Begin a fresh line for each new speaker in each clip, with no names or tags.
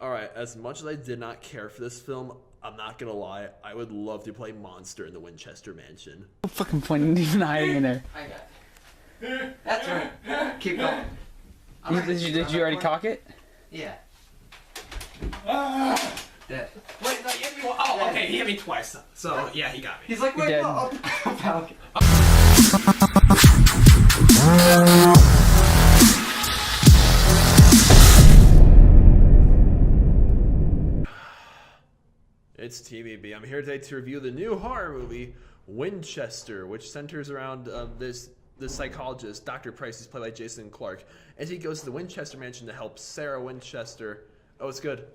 Alright, as much as I did not care for this film, I'm not gonna lie, I would love to play Monster in the Winchester Mansion.
No fucking point in even hiding in there.
I got it. That's right. Keep going.
Did you already cock it?
Yeah.
Wait,
Dead.
no, he hit me. Oh, okay, he hit me twice. So, yeah, he got me.
He's like, wait,
Dead.
no. Falcon.
It's TVB. I'm here today to review the new horror movie, Winchester, which centers around this psychologist, Dr. Price, who's played by Jason Clarke, as he goes to the Winchester mansion to help Sarah Winchester. Oh, it's good.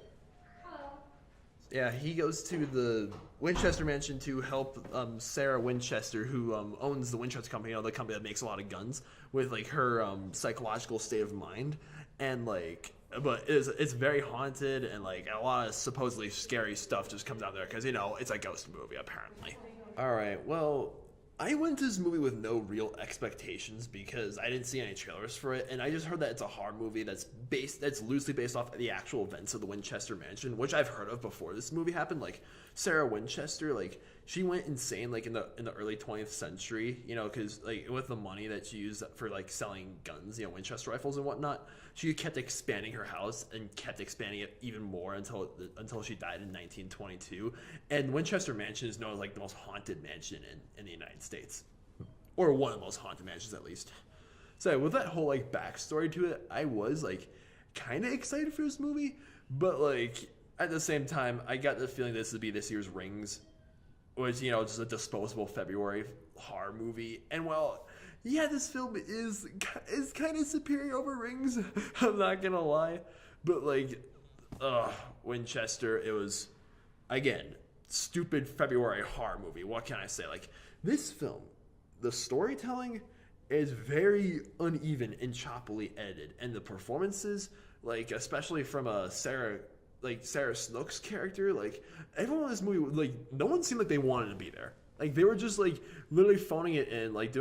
Yeah, he goes to the Winchester mansion to help Sarah Winchester, who owns the Winchester company, the company that makes a lot of guns, with like her psychological state of mind, and like, but it's very haunted, and like a lot of supposedly scary stuff just comes out there because it's a ghost movie apparently. All right, well, I went to this movie with no real expectations because I didn't see any trailers for it, and I just heard that it's a horror movie that's loosely based off the actual events of the Winchester Mansion, which I've heard of before this movie happened. Like Sarah Winchester, like she went insane like in the early 20th century, because like with the money that she used for like selling guns, Winchester rifles and whatnot, she kept expanding her house and kept expanding it even more until she died in 1922. And Winchester Mansion is known as like the most haunted mansion in the United States, or one of the most haunted mansions at least. So with that whole like backstory to it, I was like kind of excited for this movie, but like at the same time, I got the feeling this would be this year's Rings, which just a disposable February horror movie. And well, yeah, this film is kind of superior over Rings. I'm not gonna lie, but like, Winchester, it was again stupid February horror movie. What can I say? Like this film, the storytelling is very uneven and choppily edited, and the performances, like especially from Sarah Snook's character, like everyone in this movie, like no one seemed like they wanted to be there. Like they were just like literally phoning it in, like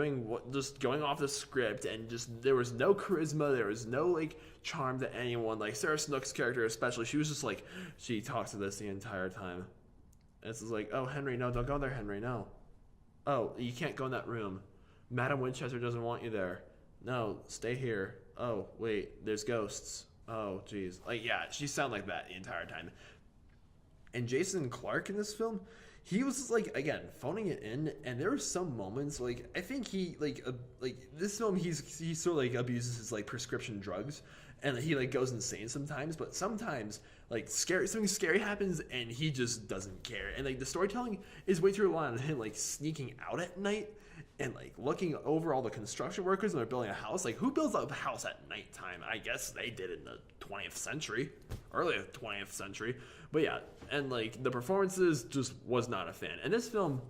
just going off the script, and just there was no charisma, there was no like charm to anyone. Like Sarah Snook's character especially, she was just like, she talks to this the entire time. And it's just like, oh Henry, no, don't go there, Henry, no. Oh, you can't go in that room. Madam Winchester doesn't want you there. No, stay here. Oh wait, there's ghosts. Oh geez, like yeah, she sounded like that the entire time. And Jason Clarke in this film, he was just, like, again, phoning it in, and there were some moments, like, I think he, like this film, he sort of, like, abuses his, like, prescription drugs, and he, like, goes insane sometimes, but sometimes, like, something scary happens, and he just doesn't care, and, like, the storytelling is way too reliant on him, like, sneaking out at night, and, like, looking over all the construction workers when they're building a house. Like, who builds a house at nighttime? I guess they did in the 20th century, early 20th century. But yeah, and, like, the performances just was not a fan. And this film,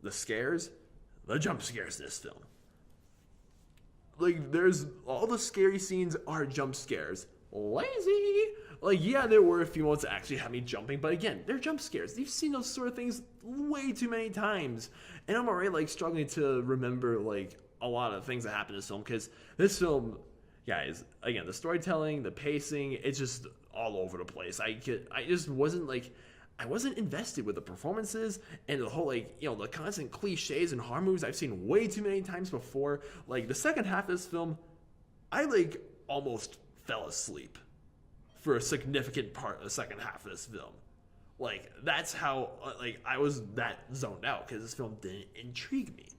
the jump scares in this film. Like, there's, all the scary scenes are jump scares. Lazy! Like, yeah, there were a few moments that actually had me jumping, but again, they're jump scares. You've seen those sort of things way too many times. And I'm already, like, struggling to remember, like, a lot of things that happened in this film, because this film, guys, again, the storytelling, the pacing, it's just all over the place. I just wasn't, like, I wasn't invested with the performances and the whole, like, the constant cliches and horror movies I've seen way too many times before. Like, the second half of this film, I, like, almost fell asleep for a significant part of the second half of this film. Like, that's how, like, I was that zoned out, because this film didn't intrigue me.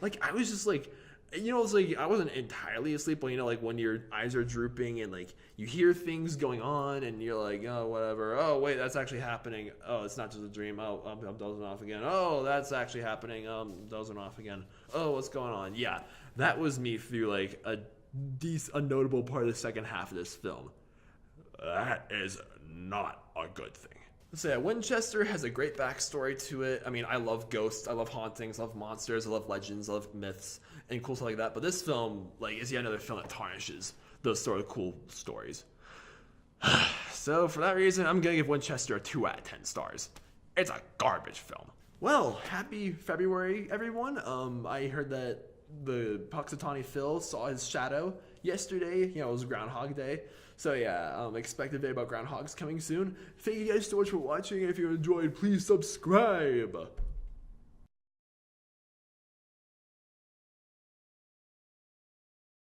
Like, I was just, like, it's like, I wasn't entirely asleep, but, like, when your eyes are drooping, and, like, you hear things going on, and you're like, oh, whatever, oh, wait, that's actually happening, oh, it's not just a dream, oh, I'm dozing off again, oh, that's actually happening, dozing off again, oh, what's going on? Yeah, that was me through, like, a notable part of the second half of this film. That is not a good thing. So yeah, Winchester has a great backstory to it. I mean, I love ghosts, I love hauntings, I love monsters, I love legends, I love myths, and cool stuff like that. But this film, like, is yet another film that tarnishes those sort of cool stories. So for that reason, I'm gonna give Winchester a 2 out of 10 stars. It's a garbage film. Well, happy February, everyone. I heard that the Puxatawny Phil saw his shadow yesterday. It was Groundhog Day. So yeah, expect a video about groundhogs coming soon. Thank you guys so much for watching. If you enjoyed, please subscribe.